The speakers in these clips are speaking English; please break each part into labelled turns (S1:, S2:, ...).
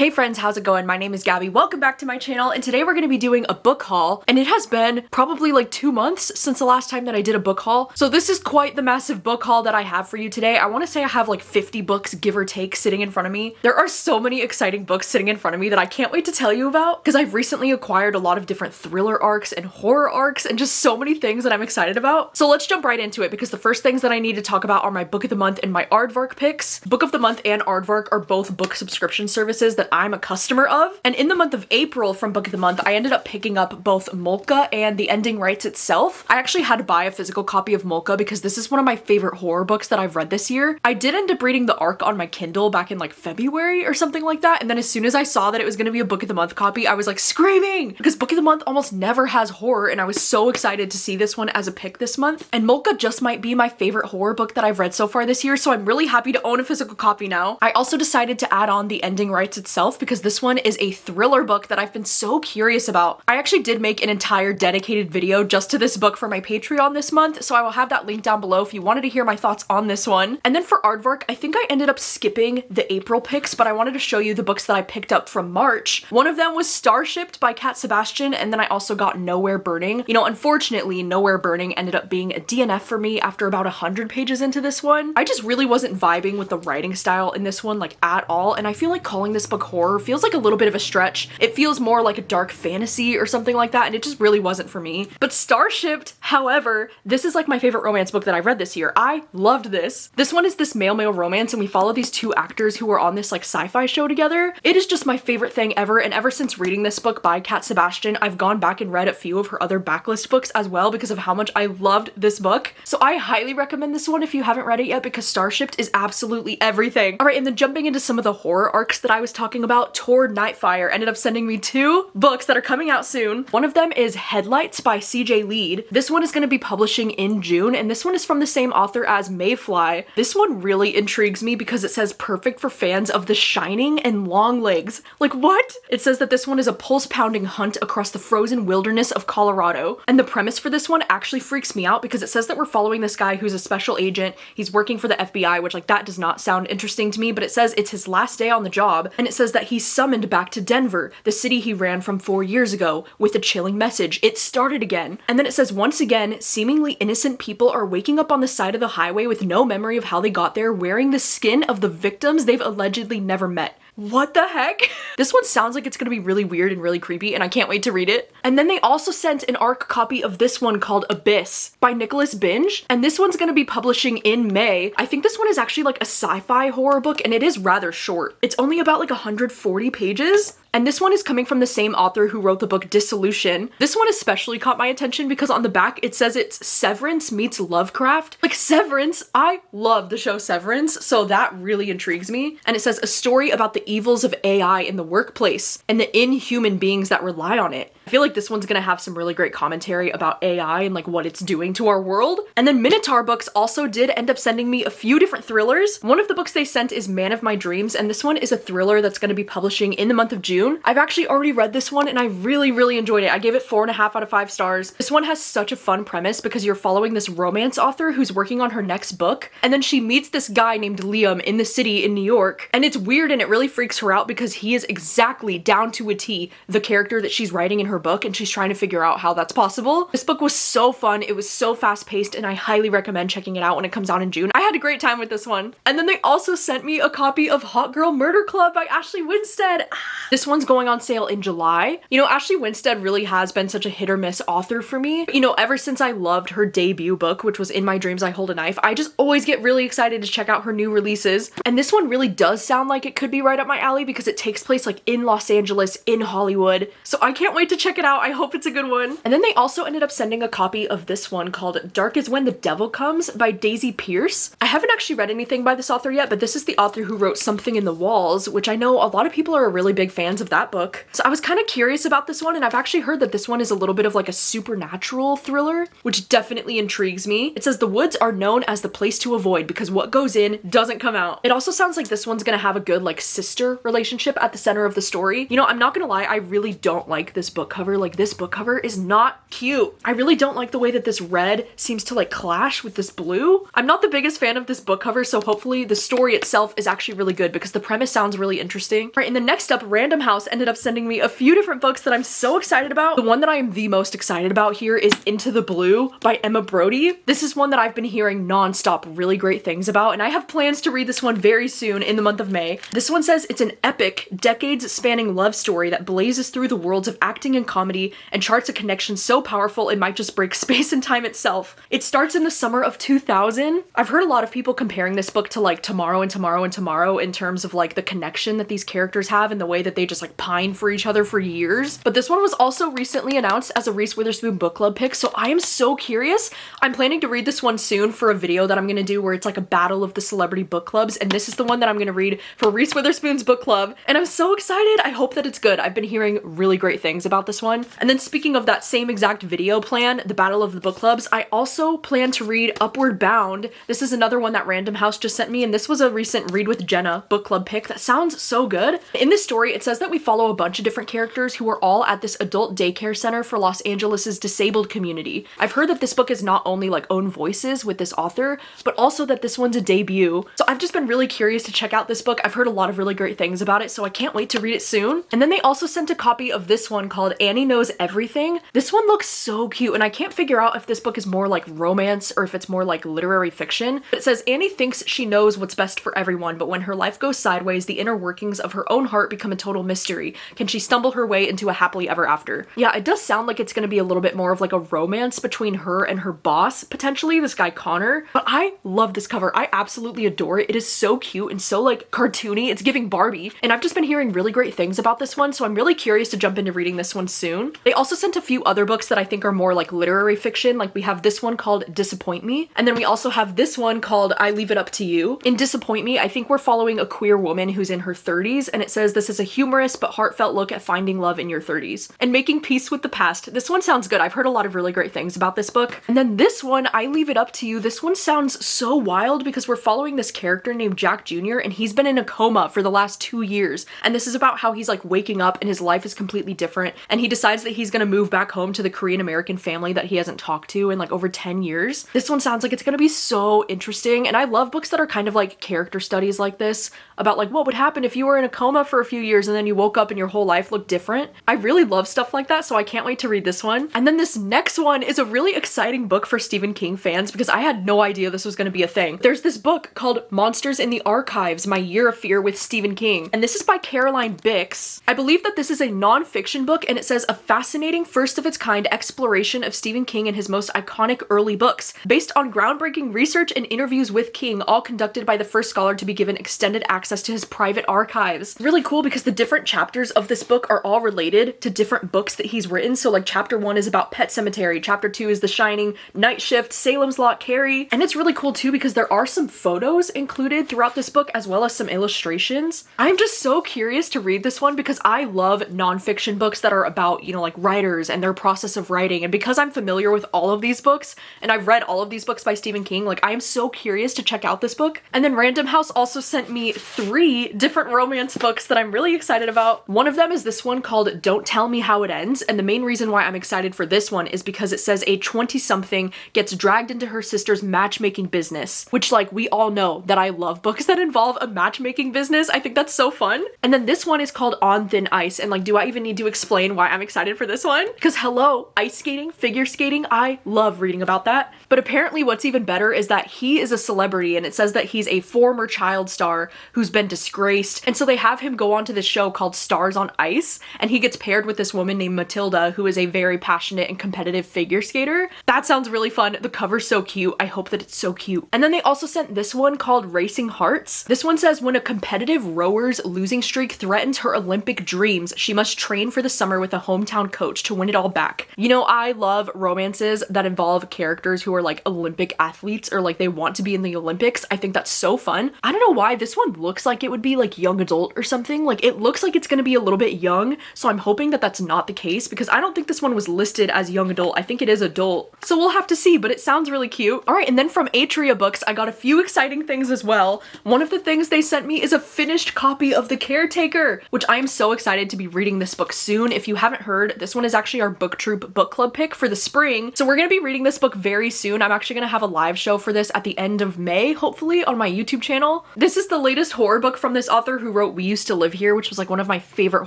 S1: Hey friends, how's it going? My name is Gabby. Welcome back to my channel, and today we're going to be doing a book haul, and it has been probably like 2 months since the last time that I did a book haul. So this is quite the massive book haul that I have for you today. I want to say I have like 50 books, give or take, sitting in front of me. There are so many exciting books sitting in front of me that I can't wait to tell you about, because I've recently acquired a lot of different thriller arcs and horror arcs and just so many things that I'm excited about. So let's jump right into it, because the first things that I need to talk about are my book of the month and my aardvark picks. Book of the month and aardvark are both book subscription services that I'm a customer of, and in the month of April from book of the month I ended up picking up both Molka and The Ending Writes Itself. I actually had to buy a physical copy of Molka because this is one of my favorite horror books that I've read this year. I did end up reading the arc on my Kindle back in like February or something like that, and then as soon as I saw that it was going to be a book of the month copy, I was like screaming, because book of the month almost never has horror, and I was so excited to see this one as a pick this month. And Molka just might be my favorite horror book that I've read so far this year, so I'm really happy to own a physical copy now. I also decided to add on The Ending Writes Itself because this one is a thriller book that I've been so curious about. I actually did make an entire dedicated video just to this book for my Patreon this month, so I will have that link down below if you wanted to hear my thoughts on this one. And then for aardvark, I think I ended up skipping the April picks, but I wanted to show you the books that I picked up from March. One of them was Starshipped by Cat Sebastian, and then I also got Nowhere Burning. You know, unfortunately, Nowhere Burning ended up being a DNF for me after about 100 pages into this one. I just really wasn't vibing with the writing style in this one like at all, and I feel like calling this book horror feels like a little bit of a stretch. It feels more like a dark fantasy or something like that, and it just really wasn't for me. But Starshipped, however, this is like my favorite romance book that I've read this year. I loved this. This one is this male-male romance, and we follow these two actors who are on this like sci-fi show together. It is just my favorite thing ever, and ever since reading this book by Cat Sebastian, I've gone back and read a few of her other backlist books as well because of how much I loved this book. So I highly recommend this one if you haven't read it yet, because Starshipped is absolutely everything. All right, and then jumping into some of the horror arcs that I was talking about, Toward Nightfire ended up sending me 2 books that are coming out soon. One of them is Headlights by CJ Lead. This one is going to be publishing in June, and this one is from the same author as Mayfly. This one really intrigues me because it says perfect for fans of The Shining and Longlegs. Like, what? It says that this one is a pulse-pounding hunt across the frozen wilderness of Colorado, and the premise for this one actually freaks me out because it says that we're following this guy who's a special agent. He's working for the FBI, which like that does not sound interesting to me, but it says it's his last day on the job, and it says that he's summoned back to Denver, the city he ran from 4 years ago, with a chilling message: it started again. And then it says, once again, seemingly innocent people are waking up on the side of the highway with no memory of how they got there, wearing the skin of the victims they've allegedly never met. What the heck? This one sounds like it's gonna be really weird and really creepy, and I can't wait to read it. And then they also sent an ARC copy of this one called Abyss by Nicholas Binge, and this one's gonna be publishing in May. I think this one is actually like a sci-fi horror book, and it is rather short. It's only about like 140 pages. And this one is coming from the same author who wrote the book Dissolution. This one especially caught my attention because on the back it says it's Severance meets Lovecraft. Like, Severance, I love the show Severance, so that really intrigues me. And it says a story about the evils of AI in the workplace and the inhuman beings that rely on it. I feel like this one's gonna have some really great commentary about AI and like what it's doing to our world. And then Minotaur Books also did end up sending me a few different thrillers. One of the books they sent is Man of My Dreams, and this one is a thriller that's gonna be publishing in the month of June. I've actually already read this one and I really enjoyed it. I gave it 4.5 out of 5 stars. This one has such a fun premise because you're following this romance author who's working on her next book, and then she meets this guy named Liam in the city in New York, and it's weird and it really freaks her out because he is exactly down to a T the character that she's writing in her book, and she's trying to figure out how that's possible. This book was so fun, it was so fast-paced, and I highly recommend checking it out when it comes out in June. I had a great time with this one. And then they also sent me a copy of Hot Girl Murder Club by Ashley Winstead. This one's going on sale in July. You know, Ashley Winstead really has been such a hit or miss author for me. You know, ever since I loved her debut book, which was In My Dreams I Hold a Knife, I just always get really excited to check out her new releases. And this one really does sound like it could be right up my alley because it takes place like in Los Angeles, in Hollywood. So I can't wait to check it out. I hope it's a good one. And then they also ended up sending a copy of this one called Dark Is When the Devil Comes by Daisy Pierce. I haven't actually read anything by this author yet, but this is the author who wrote Something in the Walls, which I know a lot of people are really big fans of that book. So I was kind of curious about this one, and I've actually heard that this one is a little bit of like a supernatural thriller, which definitely intrigues me. It says the woods are known as the place to avoid because what goes in doesn't come out. It also sounds like this one's gonna have a good like sister relationship at the center of the story. You know, I'm not gonna lie, I really don't like this book cover. Like, this book cover is not cute. I really don't like the way that this red seems to like clash with this blue. I'm not the biggest fan of this book cover, so hopefully the story itself is actually really good because the premise sounds really interesting. All right, and then next up, Random House ended up sending me a few different books that I'm so excited about. The one that I am the most excited about here is Into the Blue by Emma Brody. This is one that I've been hearing nonstop really great things about, and I have plans to read this one very soon in the month of May. This one says it's an epic, decades-spanning love story that blazes through the worlds of acting and comedy and charts a connection so powerful it might just break space and time itself. It starts in the summer of 2000. I've heard a lot of people comparing this book to like Tomorrow and Tomorrow and Tomorrow in terms of like the connection that these characters have and the way that they just like pine for each other for years. But this one was also recently announced as a Reese Witherspoon book club pick, so I am so curious. I'm planning to read this one soon for a video that I'm gonna do where it's like a battle of the celebrity book clubs, and this is the one that I'm gonna read for Reese Witherspoon's book club, and I'm so excited. I hope that it's good. I've been hearing really great things about this one. And then speaking of that same exact video plan, the battle of the book clubs, I also plan to read Upward Bound. This is another one that Random House just sent me, and this was a recent Read with Jenna book club pick that sounds so good. In this story, it says that we follow a bunch of different characters who are all at this adult daycare center for Los Angeles's disabled community. I've heard that this book is not only like own voices with this author, but also that this one's a debut. So I've just been really curious to check out this book. I've heard a lot of really great things about it, so I can't wait to read it soon. And then they also sent a copy of this one called Annie Knows Everything. This one looks so cute, and I can't figure out if this book is more like romance or if it's more like literary fiction. But it says Annie thinks she knows what's best for everyone, but when her life goes sideways, the inner workings of her own heart become a total mystery. Can she stumble her way into a happily ever after? Yeah, it does sound like it's gonna be a little bit more of like a romance between her and her boss, potentially, this guy Connor. But I love this cover. I absolutely adore it. It is so cute and so like cartoony. It's giving Barbie. And I've just been hearing really great things about this one, so I'm really curious to jump into reading this one soon. They also sent a few other books that I think are more like literary fiction. Like we have this one called Disappoint Me, and then we also have this one called I Leave It Up to You. In Disappoint Me, I think we're following a queer woman who's in her 30s, and it says this is a humorous but heartfelt look at finding love in your 30s and making peace with the past. This one sounds good. I've heard a lot of really great things about this book. And then this one, I Leave It Up to You, this one sounds so wild because we're following this character named Jack Jr., and he's been in a coma for the last 2 years. And this is about how he's like waking up and his life is completely different, and he decides that he's gonna move back home to the Korean American family that he hasn't talked to in like over 10 years. This one sounds like it's gonna be so interesting, and I love books that are kind of like character studies like this, about like what would happen if you were in a coma for a few years and then you woke up and your whole life looked different. I really love stuff like that, so I can't wait to read this one. And then this next one is a really exciting book for Stephen King fans because I had no idea this was gonna be a thing. There's this book called Monsters in the Archives, My Year of Fear with Stephen King, and this is by Caroline Bix. I believe that this is a non-fiction book, and it says a fascinating first-of-its-kind exploration of Stephen King and his most iconic early books, based on groundbreaking research and interviews with King, all conducted by the first scholar to be given extended access to his private archives. Really cool because the different chapters of this book are all related to different books that he's written. So like chapter 1 is about Pet Cemetery, chapter 2 is The Shining, Night Shift, Salem's Lot, Carrie. And it's really cool too because there are some photos included throughout this book as well as some illustrations. I'm just so curious to read this one because I love nonfiction books that are about, you know, like writers and their process of writing. And because I'm familiar with all of these books and I've read all of these books by Stephen King, like I am so curious to check out this book. And then Random House also sent me 3 different romance books that I'm really excited about. One of them is this one called Don't Tell Me How It Ends, and the main reason why I'm excited for this one is because it says a 20-something gets dragged into her sister's matchmaking business, which like we all know that I love books that involve a matchmaking business. I think that's so fun. And then this one is called On Thin Ice, and like do I even need to explain why I'm excited for this one? Because hello, ice skating, figure skating, I love reading about that. But apparently what's even better is that he is a celebrity, and it says that he's a former child star who's been disgraced, and so they have him go on to this show called Stars on Ice, and he gets paired with this woman named Matilda, who is a very passionate and competitive figure skater. That sounds really fun. The cover's so cute. I hope that it's so cute. And then they also sent this one called Racing Hearts. This one says when a competitive rower's losing streak threatens her Olympic dreams, she must train for the summer with a hometown coach to win it all back. You know, I love romances that involve characters who are like Olympic athletes or like they want to be in the Olympics. I think that's so fun. I don't know why this one looks like it would be like young adult or something. Like it looks like like it's gonna be a little bit young, so I'm hoping that that's not the case because I don't think this one was listed as young adult. I think it is adult. So we'll have to see, but it sounds really cute. All right, and then from Atria Books, I got a few exciting things as well. One of the things they sent me is a finished copy of The Caretaker, which I am so excited to be reading this book soon. If you haven't heard, this one is actually our book troop book club pick for the spring. So we're gonna be reading this book very soon. I'm actually gonna have a live show for this at the end of May, hopefully, on my YouTube channel. This is the latest horror book from this author who wrote We Used to Live Here, which was like one of my favorite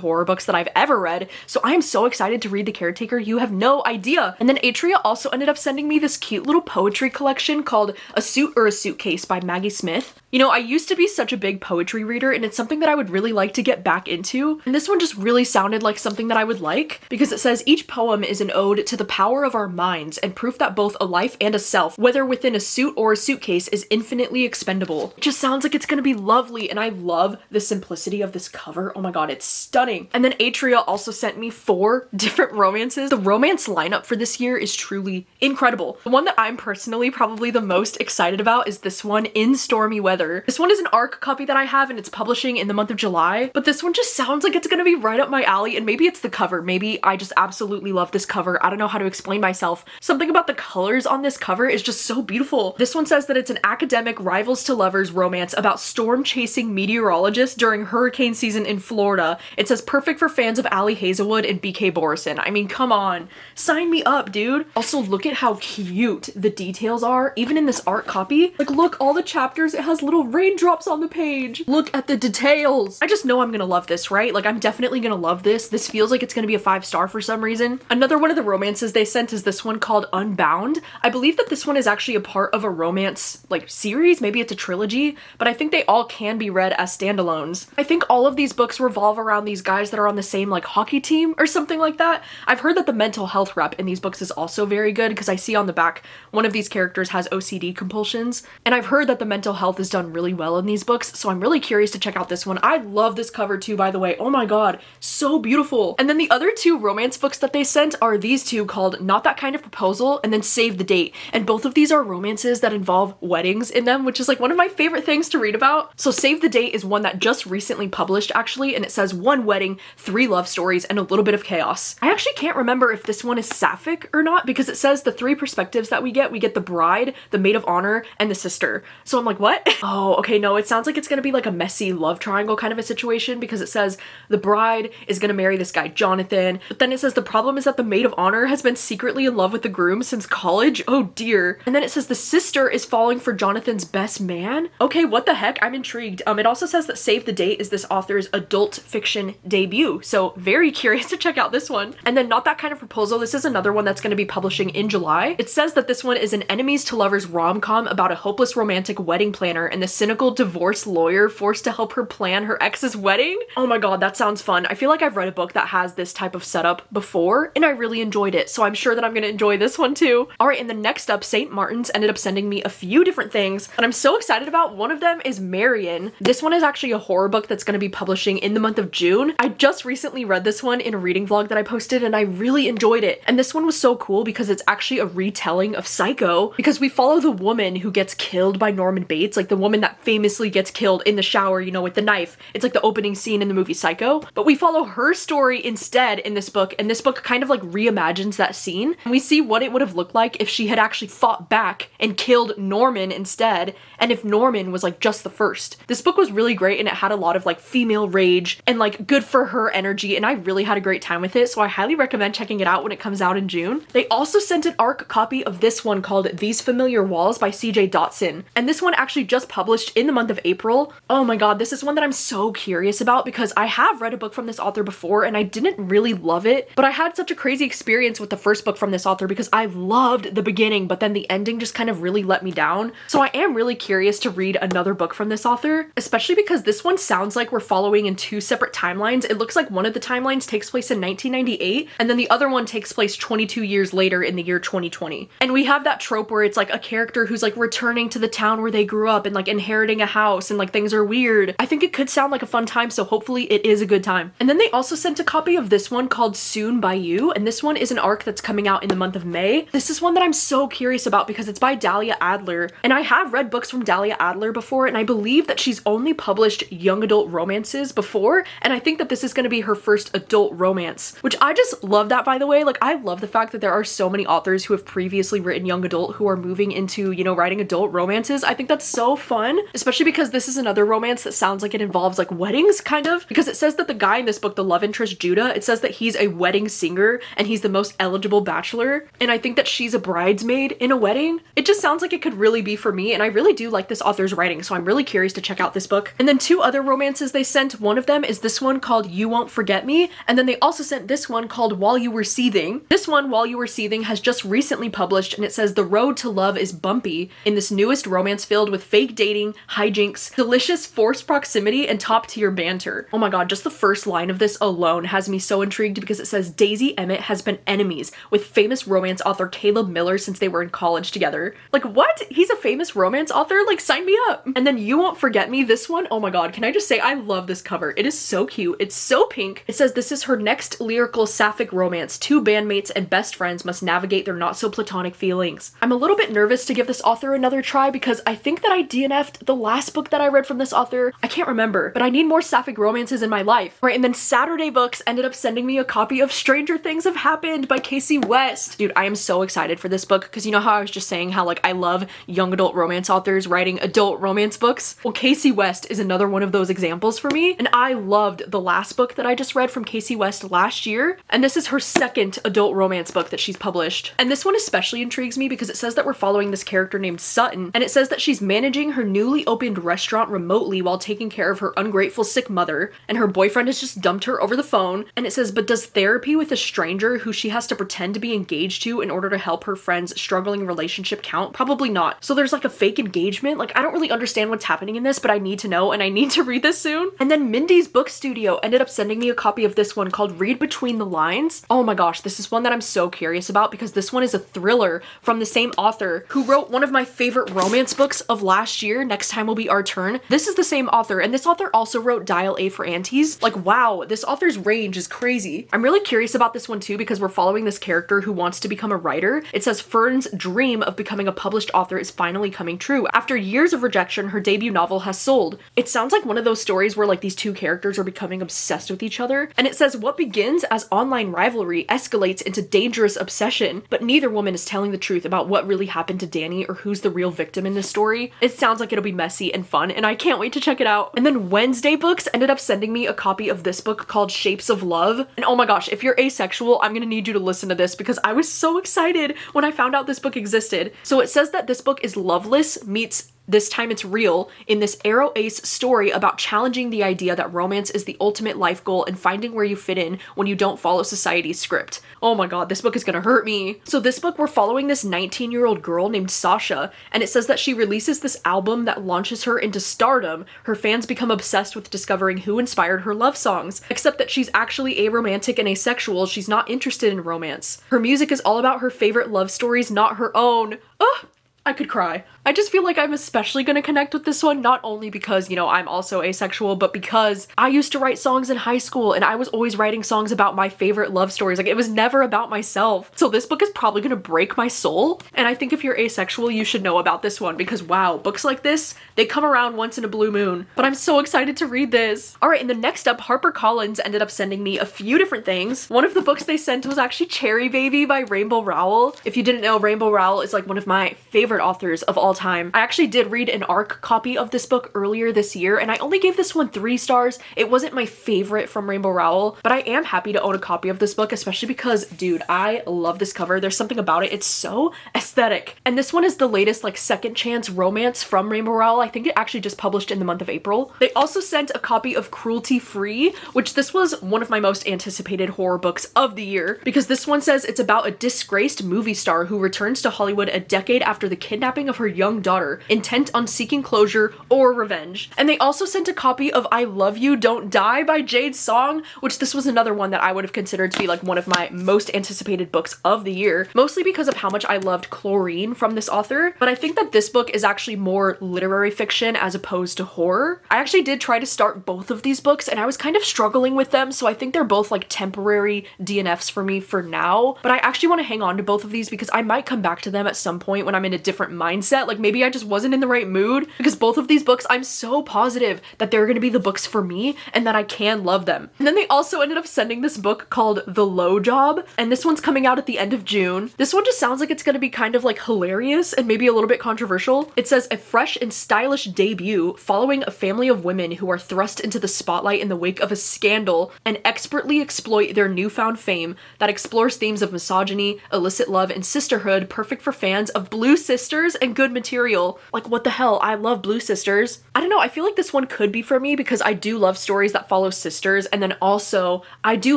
S1: horror books that I've ever read. So I am so excited to read The Caretaker. You have no idea. And then Atria also ended up sending me this cute little poetry collection called A Suit or a Suitcase by Maggie Smith. You know, I used to be such a big poetry reader and it's something that I would really like to get back into. And this one just really sounded like something that I would like because it says each poem is an ode to the power of our minds and proof that both a life and a self, whether within a suit or a suitcase, is infinitely expendable. It just sounds like it's gonna be lovely and I love the simplicity of this cover. Oh my god, it's stunning. And then Atria also sent me 4 different romances. The romance lineup for this year is truly incredible. The one that I'm personally probably the most excited about is this one, In Stormy Weather. This one is an ARC copy that I have and it's publishing in the month of July, but this one just sounds like it's gonna be right up my alley, and maybe it's the cover. Maybe I just absolutely love this cover. I don't know how to explain myself. Something about the colors on this cover is just so beautiful. This one says that it's an academic rivals to lovers romance about storm-chasing meteorologists during hurricane season in Florida. It says perfect for fans of Allie Hazelwood and BK Borison. I mean, come on. Sign me up, dude. Also, look at how cute the details are, even in this art copy. Like, look, all the chapters, it has little raindrops on the page. Look at the details. I just know I'm gonna love this, right? Like, I'm definitely gonna love this. This feels like it's gonna be a 5-star for some reason. Another one of the romances they sent is this one called Unbound. I believe that this one is actually a part of a romance, like, series. Maybe it's a trilogy, but I think they all can be read as standalones. I think all of these books revolve around these guys that are on the same, like, hockey team or something like that. I've heard that the mental health rep in these books is also very good because I see on the back one of these characters has OCD compulsions, and I've heard that the mental health is done really well in these books, so I'm really curious to check out this one. I love this cover too, by the way. Oh my god, so beautiful. And then the other 2 romance books that they sent are these 2 called Not That Kind of Proposal and then Save the Date, and both of these are romances that involve weddings in them, which is like one of my favorite things to read about. So Save the Date is one that just recently published actually, and it says 1 wedding, 3 love stories, and a little bit of chaos. I actually can't remember if this one is sapphic or not because it says the 3 perspectives that we get the bride, the maid of honor, and the sister. So I'm like, what? Oh, okay, no, it sounds like it's gonna be like a messy love triangle kind of a situation because it says the bride is gonna marry this guy Jonathan, but then it says the problem is that the maid of honor has been secretly in love with the groom since college. Oh dear. And then it says the sister is falling for Jonathan's best man. Okay, what the heck? I'm intrigued. It also says that Save the Date is this author's adult fiction debut, so very curious to check out this one. And then Not That Kind of Proposal, this is another one that's going to be publishing in July. It says that this one is an enemies to lovers rom-com about a hopeless romantic wedding planner and the cynical divorce lawyer forced to help her plan her ex's wedding. Oh my god, that sounds fun. I feel like I've read a book that has this type of setup before and I really enjoyed it, so I'm sure that I'm gonna enjoy this one too. Alright, and then next up, St. Martin's ended up sending me a few different things and I'm so excited about. One of them is Marion. This one is actually a horror book that's gonna be publishing in the month of June. I just recently read this one in a reading vlog that I posted and I really enjoyed it. And this one was so cool because it's actually a retelling of Psycho, because we follow the woman who gets killed by Norman Bates, like the woman that famously gets killed in the shower, you know, with the knife. It's like the opening scene in the movie Psycho, but we follow her story instead in this book, and this book kind of like reimagines that scene, and we see what it would have looked like if she had actually fought back and killed Norman instead, and if Norman was like just the first. This book was really great and it had a lot of like female rage and like good for her energy, and I really had a great time with it, so I highly recommend checking it out when it comes out in June. They also sent an ARC copy of this one called These Familiar Walls by CJ Dotson, and this one actually just published in the month of April. Oh my god, this is one that I'm so curious about because I have read a book from this author before and I didn't really love it, but I had such a crazy experience with the first book from this author because I loved the beginning, but then the ending just kind of really let me down. So I am really curious to read another book from this author, especially because this one sounds like we're following in 2 separate timelines. It looks like one of the timelines takes place in 1998 and then the other one takes place 22 years later in the year 2020. And we have that trope where it's like a character who's like returning to the town where they grew up and like like inheriting a house and like things are weird. I think it could sound like a fun time, so hopefully it is a good time. And then they also sent a copy of this one called Soon by You, and this one is an arc that's coming out in the month of May. This is one that I'm so curious about because it's by Dahlia Adler, and I have read books from Dahlia Adler before, and I believe that she's only published young adult romances before, and I think that this is going to be her first adult romance, which I just love that, by the way. Like, I love the fact that there are so many authors who have previously written young adult who are moving into, you know, writing adult romances. I think that's so fun, especially because this is another romance that sounds like it involves like weddings, kind of, because it says that the guy in this book, the love interest Judah, it says that he's a wedding singer and he's the most eligible bachelor, and I think that she's a bridesmaid in a wedding. It just sounds like it could really be for me, and I really do like this author's writing, so I'm really curious to check out this book. And then two other romances they sent. One of them is this one called You Won't Forget Me, and then they also sent this one called While You Were Seething. This one, While You Were Seething, has just recently published, and it says the road to love is bumpy in this newest romance filled with fake dating, hijinks, delicious forced proximity, and top-tier banter. Oh my god, just the first line of this alone has me so intrigued because it says Daisy Emmett has been enemies with famous romance author Caleb Miller since they were in college together. Like, what? He's a famous romance author? Like, sign me up. And then You Won't Forget Me, this one, oh my god, can I just say I love this cover. It is so cute. It's so pink. It says this is her next lyrical sapphic romance. Two bandmates and best friends must navigate their not so platonic feelings. I'm a little bit nervous to give this author another try because I think that I DNF'd the last book that I read from this author. I can't remember, but I need more sapphic romances in my life. Right, and then Saturday Books ended up sending me a copy of Stranger Things Have Happened by Casey West. Dude, I am so excited for this book because you know how I was just saying how like I love young adult romance authors writing adult romance books? Well, Casey West is another one of those examples for me, and I loved the last book that I just read from Casey West last year, and this is her second adult romance book that she's published. And this one especially intrigues me because it says that we're following this character named Sutton, and it says that she's managing her newly opened restaurant remotely while taking care of her ungrateful sick mother, and her boyfriend has just dumped her over the phone. And it says, but does therapy with a stranger who she has to pretend to be engaged to in order to help her friend's struggling relationship count? Probably not. So there's like a fake engagement. Like, I don't really understand what's happening in this, but I need to know and I need to read this soon. And then Mindy's Book Studio ended up sending me a copy of this one called Read Between the Lines. Oh my gosh, this is one that I'm so curious about because this one is a thriller from the same author who wrote one of my favorite romance books of last year, Next Time Will Be Our Turn. This is the same author, and this author also wrote Dial A for Aunties. Like, wow, this author's range is crazy. I'm really curious about this one too because we're following this character who wants to become a writer. It says Fern's dream of becoming a published author is finally coming true. After years of rejection, her debut novel has sold. It sounds like one of those stories where like these two characters are becoming obsessed with each other. And it says what begins as online rivalry escalates into dangerous obsession, but neither woman is telling the truth about what really happened to Danny or who's the real victim in this story. It sounds like it'll be messy and fun, and I can't wait to check it out. And then Wednesday Books ended up sending me a copy of this book called Shapes of Love. And oh my gosh, if you're asexual, I'm gonna need you to listen to this because I was so excited when I found out this book existed. So it says that this book is Loveless meets This Time It's Real in this Arrow Ace story about challenging the idea that romance is the ultimate life goal and finding where you fit in when you don't follow society's script. Oh my god, this book is gonna hurt me. So this book, we're following this 19-year-old girl named Sasha, and it says that she releases this album that launches her into stardom. Her fans become obsessed with discovering who inspired her love songs, except that she's actually aromantic and asexual. She's not interested in romance. Her music is all about her favorite love stories, not her own. Ugh! I could cry. I just feel like I'm especially gonna connect with this one, not only because, you know, I'm also asexual, but because I used to write songs in high school and I was always writing songs about my favorite love stories. Like, it was never about myself. So this book is probably gonna break my soul. And I think if you're asexual, you should know about this one because wow, books like this, they come around once in a blue moon. But I'm so excited to read this. All right, and then next up, HarperCollins ended up sending me a few different things. One of the books they sent was actually Cherry Baby by Rainbow Rowell. If you didn't know, Rainbow Rowell is like one of my favorite authors of all time. I actually did read an ARC copy of this book earlier this year, and I only gave this one 3 stars. It wasn't my favorite from Rainbow Rowell, but I am happy to own a copy of this book, especially because, dude, I love this cover. There's something about it. It's so aesthetic. And this one is the latest, like, second chance romance from Rainbow Rowell. I think it actually just published in the month of April. They also sent a copy of Cruelty Free, which this was one of my most anticipated horror books of the year, because this one says it's about a disgraced movie star who returns to Hollywood a decade after the kidnapping of her young young daughter, intent on seeking closure or revenge. And they also sent a copy of I Love You, Don't Die by Jade Song, which this was another one that I would have considered to be like one of my most anticipated books of the year, mostly because of how much I loved Chlorine from this author. But I think that this book is actually more literary fiction as opposed to horror. I actually did try to start both of these books and I was kind of struggling with them, so I think they're both like temporary DNFs for me for now, but I actually want to hang on to both of these because I might come back to them at some point when I'm in a different mindset. Like maybe I just wasn't in the right mood, because both of these books I'm so positive that they're going to be the books for me and that I can love them. And then they also ended up sending this book called The Low Job, and this one's coming out at the end of June. This one just sounds like it's going to be kind of like hilarious and maybe a little bit controversial. It says a fresh and stylish debut following a family of women who are thrust into the spotlight in the wake of a scandal and expertly exploit their newfound fame that explores themes of misogyny, illicit love, and sisterhood, perfect for fans of Blue Sisters and good material. Like, what the hell? I love Blue Sisters. I don't know, I feel like this one could be for me because I do love stories that follow sisters, and then also I do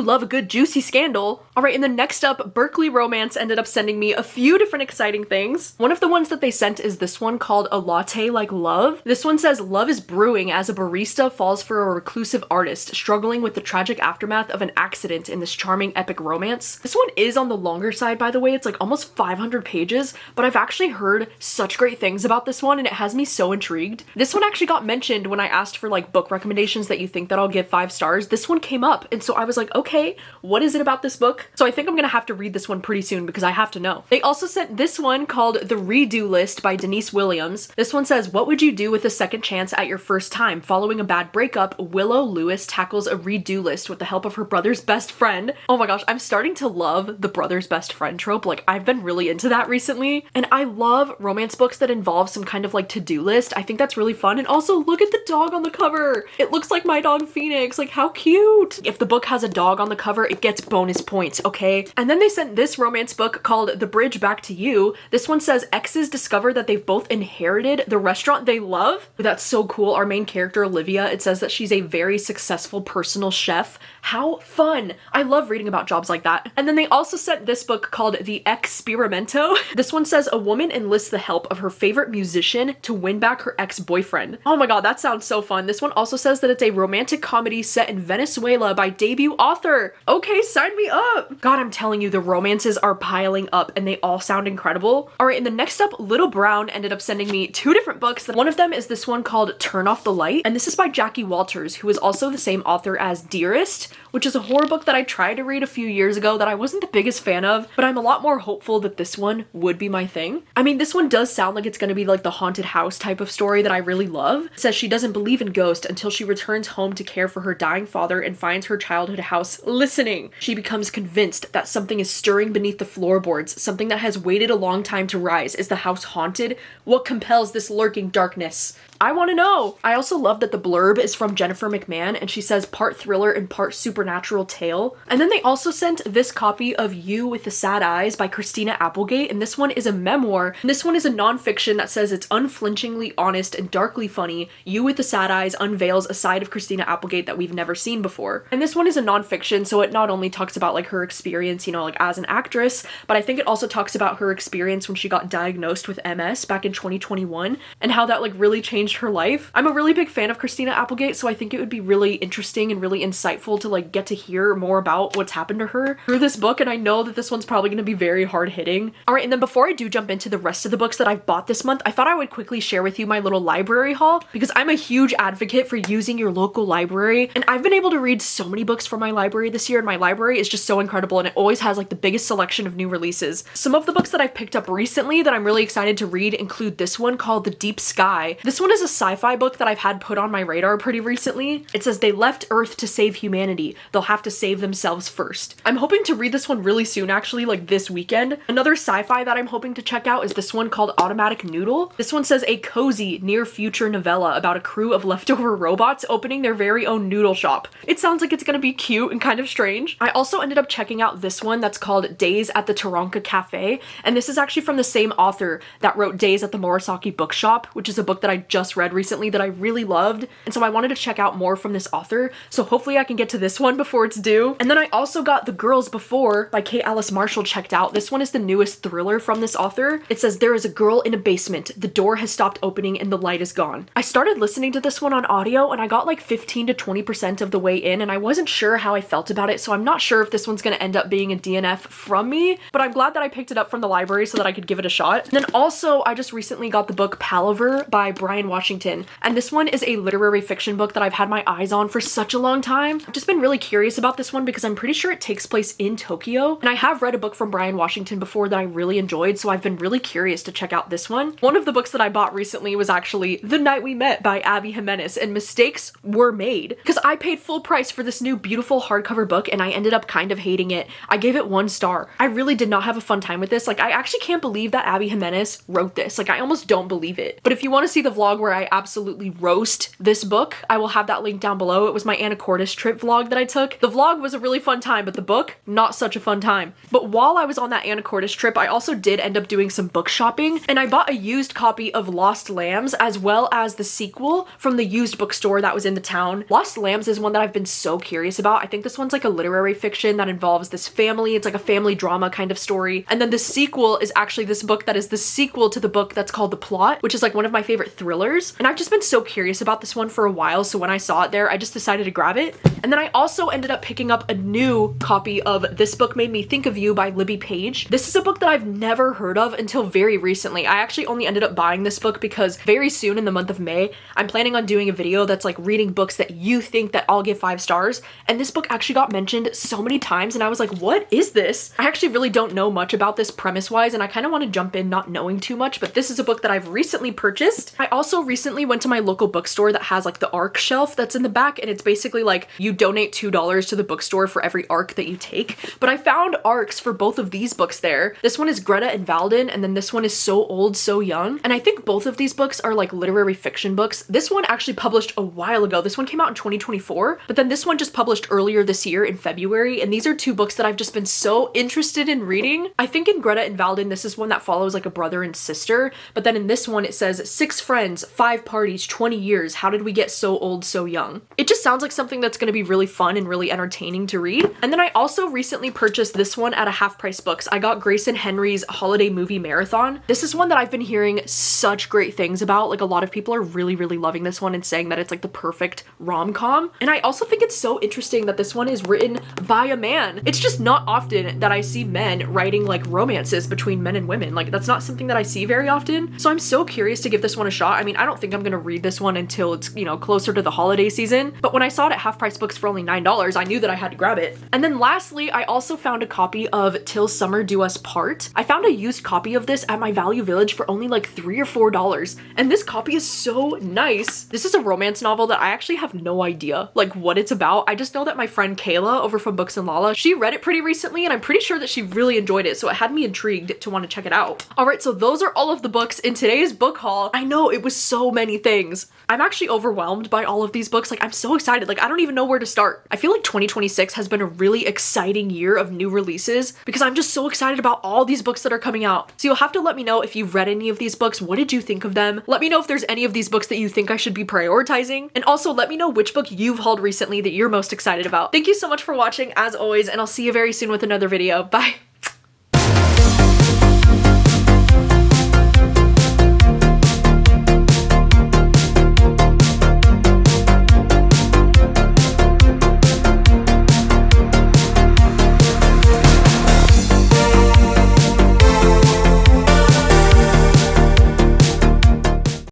S1: love a good juicy scandal. All right, and then next up, Berkeley Romance ended up sending me a few different exciting things. One of the ones that they sent is this one called A Latte Like Love. This one says love is brewing as a barista falls for a reclusive artist struggling with the tragic aftermath of an accident in this charming epic romance. This one is on the longer side, by the way. It's like almost 500 pages, but I've actually heard such great things about this one and it has me so intrigued. This one actually got mentioned when I asked for like book recommendations that you think that I'll give 5 stars. This one came up, and so I was like, okay, what is it about this book? So I think I'm gonna have to read this one pretty soon because I have to know. They also sent this one called The Redo List by Denise Williams. This one says, what would you do with a second chance at your first time? Following a bad breakup, Willow Lewis tackles a redo list with the help of her brother's best friend. Oh my gosh, I'm starting to love the brother's best friend trope. Like, I've been really into that recently, and I love romance books that involve some kind of like to-do list. I think that's really fun. And also, look at the dog on the cover. It looks like my dog Phoenix. Like, how cute. If the book has a dog on the cover, it gets bonus points, okay? And then they sent this romance book called The Bridge Back to You. This one says exes discover that they've both inherited the restaurant they love. That's so cool. Our main character, Olivia, it says that she's a very successful personal chef. How fun. I love reading about jobs like that. And then they also sent this book called The Experimento. This one says a woman enlists the help of her favorite musician to win back her ex-boyfriend. Oh my god, that sounds so fun. This one also says that it's a romantic comedy set in Venezuela by debut author. Okay, sign me up. God, I'm telling you, the romances are piling up and they all sound incredible. All right, and the next up, Little Brown ended up sending me 2 different books. One of them is this one called Turn Off the Light, and this is by Jackie Walters, who is also the same author as Dearest, which is a horror book that I tried to read a few years ago that I wasn't the biggest fan of, but I'm a lot more hopeful that this one would be my thing. I mean, this one does sound like it's gonna be like the haunted house type of story that I really love. It says she doesn't believe in ghosts until she returns home to care for her dying father and finds her childhood house listening. She becomes convinced that something is stirring beneath the floorboards, something that has waited a long time to rise. Is the house haunted? What compels this lurking darkness? I want to know. I also love that the blurb is from Jennifer McMahon, and she says part thriller and part supernatural tale. And then they also sent this copy of You with the Sad Eyes by Christina Applegate, and this one is a memoir. And this one is a nonfiction that says it's unflinchingly honest and darkly funny. You with the Sad Eyes unveils a side of Christina Applegate that we've never seen before. And this one is a nonfiction, so it not only talks about like her experience, you know, like as an actress, but I think it also talks about her experience when she got diagnosed with MS back in 2021 and how that like really changed her life. I'm a really big fan of Christina Applegate, so I think it would be really interesting and really insightful to like get to hear more about what's happened to her through this book, and I know that this one's probably going to be very hard-hitting. All right, and then before I do jump into the rest of the books that I've bought this month, I thought I would quickly share with you my little library haul, because I'm a huge advocate for using your local library, and I've been able to read so many books from my library this year, and my library is just so incredible, and it always has like the biggest selection of new releases. Some of the books that I've picked up recently that I'm really excited to read include this one called The Deep Sky. This one is a sci-fi book that I've had put on my radar pretty recently. It says they left Earth to save humanity. They'll have to save themselves first. I'm hoping to read this one really soon, actually, like this weekend. Another sci-fi that I'm hoping to check out is this one called Automatic Noodle. This one says a cozy near-future novella about a crew of leftover robots opening their very own noodle shop. It sounds like it's gonna be cute and kind of strange. I also ended up checking out this one that's called Days at the Taronka Cafe, and this is actually from the same author that wrote Days at the Murasaki Bookshop, which is a book that I just just read recently that I really loved, and so I wanted to check out more from this author, so hopefully I can get to this one before it's due. And then I also got The Girls Before by Kate Alice Marshall checked out. This one is the newest thriller from this author. It says, there is a girl in a basement. The door has stopped opening and the light is gone. I started listening to this one on audio and I got like 15 to 20% of the way in, and I wasn't sure how I felt about it, so I'm not sure if this one's gonna end up being a DNF from me, but I'm glad that I picked it up from the library so that I could give it a shot. And then also, I just recently got the book Palaver by Brian Washington, and this one is a literary fiction book that I've had my eyes on for such a long time. I've just been really curious about this one because I'm pretty sure it takes place in Tokyo, and I have read a book from Brian Washington before that I really enjoyed, so I've been really curious to check out this one. One of the books that I bought recently was actually The Night We Met by Abby Jimenez, and mistakes were made because I paid full price for this new beautiful hardcover book and I ended up kind of hating it. I gave it 1 star. I really did not have a fun time with this. Like, I actually can't believe that Abby Jimenez wrote this. Like, I almost don't believe it. But if you want to see the vlog where I absolutely roast this book, I will have that link down below. It was my Anacortes trip vlog that I took. The vlog was a really fun time, but the book, not such a fun time. But while I was on that Anacortes trip, I also did end up doing some book shopping, and I bought a used copy of Lost Lambs as well as the sequel from the used bookstore that was in the town. Lost Lambs is one that I've been so curious about. I think this one's like a literary fiction that involves this family. It's like a family drama kind of story. And then the sequel is actually this book that is the sequel to the book that's called The Plot, which is like one of my favorite thrillers. And I've just been so curious about this one for a while, so when I saw it there, I just decided to grab it. And then I also ended up picking up a new copy of This Book Made Me Think of You by Libby Page. This is a book that I've never heard of until very recently. I actually only ended up buying this book because very soon in the month of May, I'm planning on doing a video that's like reading books that you think that I'll give 5 stars. And this book actually got mentioned so many times and I was like, what is this? I actually really don't know much about this premise-wise and I kind of want to jump in not knowing too much, but this is a book that I've recently purchased. I also recently went to my local bookstore that has like the ARC shelf that's in the back, and it's basically like you donate $2 to the bookstore for every ARC that you take. But I found ARCs for both of these books there. This one is Greta and Valden, and then this one is So Old, So Young. And I think both of these books are like literary fiction books. This one actually published a while ago. This one came out in 2024, but then this one just published earlier this year in February. And these are 2 books that I've just been so interested in reading. I think in Greta and Valden, this is one that follows like a brother and sister, but then in this one it says 6 friends, 5 parties, 20 years. How did we get so old, so young? It just sounds like something that's going to be really fun and really entertaining to read. And then I also recently purchased this one at a Half Price Books. I got Grayson Henry's Holiday Movie Marathon. This is one that I've been hearing such great things about. Like, a lot of people are really loving this one and saying that it's like the perfect rom-com. And I also think it's so interesting that this one is written by a man. It's just not often that I see men writing like romances between men and women. Like, that's not something that I see very often. So I'm so curious to give this one a shot. I mean, I don't think I'm gonna read this one until it's, you know, closer to the holiday season, but when I saw it at Half Price Books for only $9, I knew that I had to grab it. And then lastly, I also found a copy of Till Summer Do Us Part. I found a used copy of this at my Value Village for only like $3 or $4, and this copy is so nice. This is a romance novel that I actually have no idea like what it's about. I just know that my friend Kayla over from Books and Lala, she read it pretty recently and I'm pretty sure that she really enjoyed it, so it had me intrigued to want to check it out. Alright, so those are all of the books in today's book haul. I know it was so many things. I'm actually overwhelmed by all of these books. Like, I'm so excited. Like, I don't even know where to start. I feel like 2026 has been a really exciting year of new releases because I'm just so excited about all these books that are coming out. So you'll have to let me know if you've read any of these books. What did you think of them? Let me know if there's any of these books that you think I should be prioritizing. And also let me know which book you've hauled recently that you're most excited about. Thank you so much for watching as always, and I'll see you very soon with another video. Bye.